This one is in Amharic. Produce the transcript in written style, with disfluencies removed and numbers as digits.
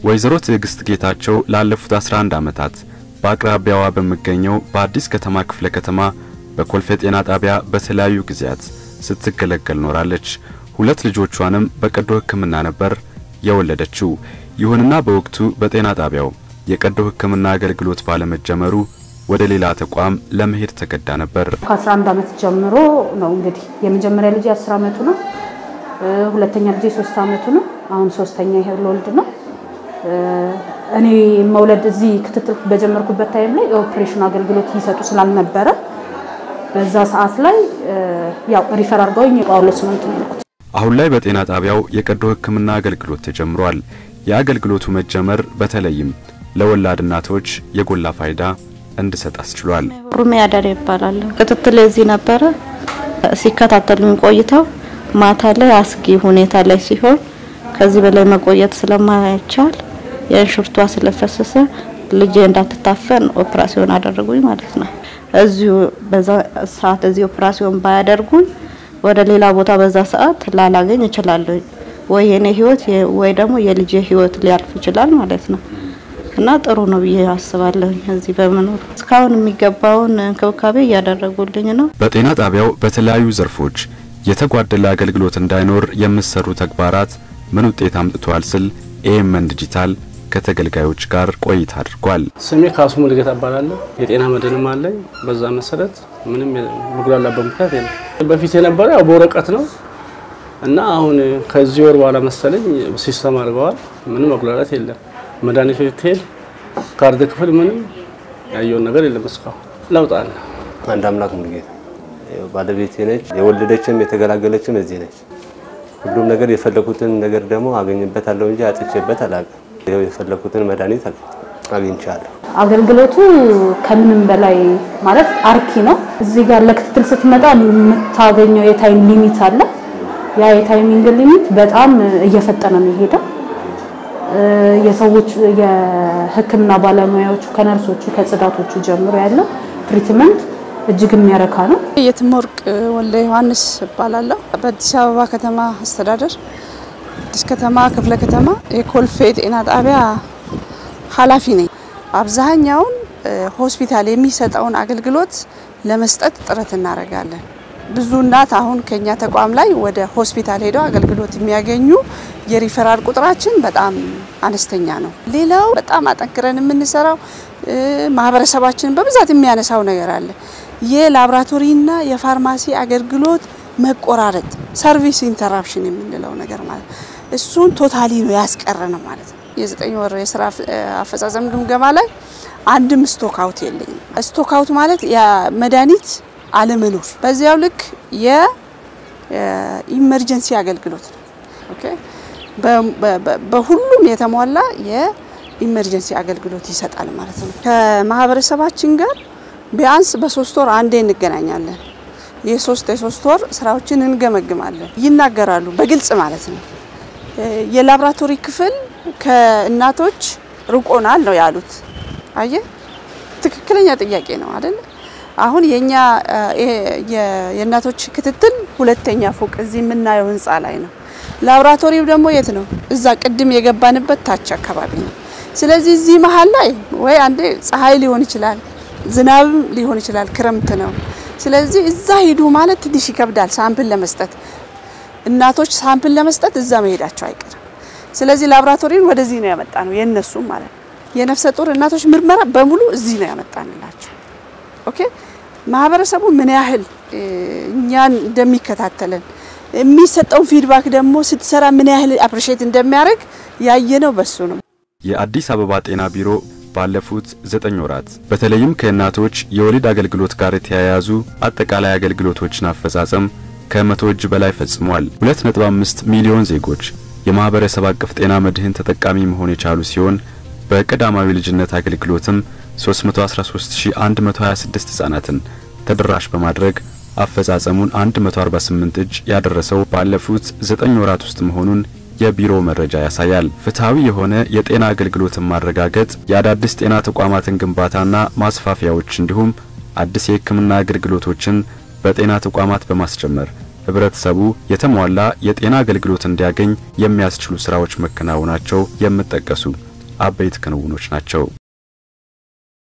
ወይዘሮ ትዕግስት ጌታቸው ላለፉት 11 ዓመታት በአቅራቢያዋ በመገኘው በአዲስ ከተማ ክፍለ ከተማ በኮልፌ ጤና ጣቢያ በተለያዩ ጊዜያት ስትገለገል ኖራለች። ሁለት ልጆቿንም በቀዶ ሕክምና ነበር የወለደችው። ይሁንና በወቅቱ በጤና ጣቢያው የቀዶ ሕክምና አገልግሎት ባለመጀመሩ ወደ ሌላ ተቋም ለመሄድ ተገዳ ነበር። ከ11 ዓመት ጀምሮ ነው እንግዲህ የመጀመሪያ ልጅ 10 ዓመቱ ነው፣ ሁለተኛ ልጅ 3 ዓመቱ ነው፣ አሁን ሶስተኛ ይሄ ልወልድ ነው። እኔ መውለድ እዚህ ክትትል በጀመርኩበት ታይም ላይ ኦፕሬሽን አገልግሎት ይሰጡ ስላልነበረ በዛ ሰዓት ላይ ያው ሪፈር አድርገውኝ ጳውሎስ ነው ተመልኩት። አሁን ላይ በጤና ጣቢያው የቀዶ ሕክምና አገልግሎት ተጀምሯል። የአገልግሎቱ መጀመር በተለይም ለወላድ እናቶች የጎላ ፋይዳ እንድሰጥ አስችሏል። ሩሜ ያዳር ይባላል። ክትትል እዚህ ነበር ሲከታተሉኝ ቆይተው ማታ ላይ አስጊ ሁኔታ ላይ ሲሆን ከዚህ በላይ መቆየት ስለማይቻል የሽርቷ ስለፈሰሰ ልጄ እንዳትታፈን ኦፕራሲዮን አደረጉኝ ማለት ነው። እዚሁ በዛ ሰዓት እዚህ ኦፕራሲዮን ባያደርጉኝ ወደ ሌላ ቦታ በዛ ሰዓት ላላገኝ እችላለሁ ወይ የኔ ህይወት ወይ ደግሞ የልጄ ህይወት ሊያልፍ ይችላል ማለት ነው። እና ጥሩ ነው ብዬ አስባለሁ እዚህ በመኖር እስካሁን የሚገባውን እንክብካቤ ያደረጉልኝ ነው። በጤና ጣቢያው በተለያዩ ዘርፎች የተጓደለ አገልግሎት እንዳይኖር የሚሰሩ ተግባራት ምን ውጤት አምጥቷል ስል ኤኤምኤን ዲጂታል ከተገልጋዮች ጋር ቆይታ አድርጓል። ስሜ ካሱ ሙልጌታ እባላለሁ። የጤና መድንም አለኝ። በዛ መሰረት ምንም መጉላላት ምክንያት የለም። በፊት የነበረው በወረቀት ነው እና አሁን ከዚህ ወር በኋላ መሰለኝ ሲስተም አድርገዋል። ምንም መጉላላት የለም። መድኃኒት ቤት ካርድ ክፍል ምንም ያየው ነገር የለም። እስካሁን ለውጥ አለ። አንድ አምላክ ሙልጌታ ባለቤቴ ነች። የወለደችም የተገላገለችም እዚህ ነች። ሁሉም ነገር የፈለኩትን ነገር ደግሞ አገኝበታለሁ እንጂ አጥቼበት አላውቅም። የፈለኩትን መድኃኒት አግኝቻለሁ። አገልግሎቱ ከምንም በላይ ማለት አርኪ ነው። እዚህ ጋር ለክትትል ስትመጣ የምታገኘው የታይም ሊሚት አለ። ያ የታይሚንግ ሊሚት በጣም እየፈጠነ ነው ይሄዳል። የሰዎች የህክምና ባለሙያዎቹ ከነርሶቹ ከጽዳቶቹ ጀምሮ ያለው ትሪትመንት እጅግ የሚያረካ ነው። የትምወርቅ ወልደ ዮሐንስ እባላለሁ። በአዲስ አበባ ከተማ አስተዳደር አዲስ ከተማ ክፍለ ከተማ የኮልፌ ጤና ጣቢያ ኃላፊ ነኝ። አብዛኛውን ሆስፒታል የሚሰጠውን አገልግሎት ለመስጠት ጥረት እናደርጋለን። ብዙ እናት አሁን ከኛ ተቋም ላይ ወደ ሆስፒታል ሄደው አገልግሎት የሚያገኙ የሪፈራል ቁጥራችን በጣም አነስተኛ ነው። ሌላው በጣም አጠንክረን የምንሰራው ማህበረሰባችን በብዛት የሚያነሳው ነገር አለ። የላብራቶሪና የፋርማሲ አገልግሎት መቆራረጥ ሰርቪስ ኢንተራፕሽን የምንለው ነገር ማለት እሱን ቶታሊ ነው ያስቀረነው ማለት ነው። የ9 ወር የሥራ አፈጻጸም ግምገማ ላይ አንድም ስቶክ አውት የለኝም። ስቶክ አውት ማለት የመድኃኒት አለመኖር በዚያው ልክ የኢመርጀንሲ አገልግሎት ነው። ኦኬ በሁሉም የተሟላ የኢመርጀንሲ አገልግሎት ይሰጣል ማለት ነው። ከማህበረሰባችን ጋር ቢያንስ በ3 ወር አንዴ እንገናኛለን። የ3 ወር ስራዎችን እንገመግማለን። ይናገራሉ በግልጽ ማለት ነው። የላብራቶሪ ክፍል ከእናቶች ርቆናል ነው ያሉት። አየ ትክክለኛ ጥያቄ ነው አይደል? አሁን የኛ የእናቶች ክትትል ሁለተኛ ፎቅ እዚህ የምናየው ህንጻ ላይ ነው። ላብራቶሪው ደግሞ የት ነው? እዛ ቅድም የገባንበት ታች አካባቢ ነው። ስለዚህ እዚህ መሃል ላይ ወይ አንዴ ፀሐይ ሊሆን ይችላል፣ ዝናብ ሊሆን ይችላል፣ ክረምት ነው። ስለዚህ እዛ ሄዱ ማለት ትንሽ ይከብዳል ሳምፕል ለመስጠት። እናቶች ሳምፕል ለመስጠት እዛ መሄዳቸው አይቀርም። ስለዚህ ላብራቶሪን ወደዚህ ነው ያመጣነው የነሱ ማለት የነፍሰ ጡር እናቶች ምርመራ በሙሉ እዚህ ነው ያመጣንላቸው። ኦኬ ማህበረሰቡ ምን ያህል እኛን እንደሚከታተለን የሚሰጠው ፊድባክ ደግሞ ስትሰራ ምን ያህል አፕሪሺየት እንደሚያደርግ ያየነው በሱ ነው። የአዲስ አበባ ጤና ቢሮ ባለፉት 9 ወራት በተለይም ከእናቶች የወሊድ አገልግሎት ጋር የተያያዙ አጠቃላይ አገልግሎቶችን አፈጻጸም ከ100 እጅ በላይ ፈጽሟል። 2.5 ሚሊዮን ዜጎች የማህበረሰብ አቀፍ ጤና መድህን ተጠቃሚ መሆን የቻሉ ሲሆን በቀዳማዊ ልጅነት አገልግሎትም 313126 ህጻናትን ተደራሽ በማድረግ አፈጻጸሙን 148 እጅ ያደረሰው ባለፉት 9 ወራት ውስጥ መሆኑን የቢሮ መረጃ ያሳያል። ፍትሃዊ የሆነ የጤና አገልግሎትን ማረጋገጥ የአዳዲስ ጤና ተቋማትን ግንባታና ማስፋፊያዎች እንዲሁም አዲስ የህክምና አገልግሎቶችን በጤና ተቋማት በማስጀመር ህብረተሰቡ የተሟላ የጤና አገልግሎት እንዲያገኝ የሚያስችሉ ስራዎች መከናወናቸው የሚጠቀሱ አበይት ክንውኖች ናቸው።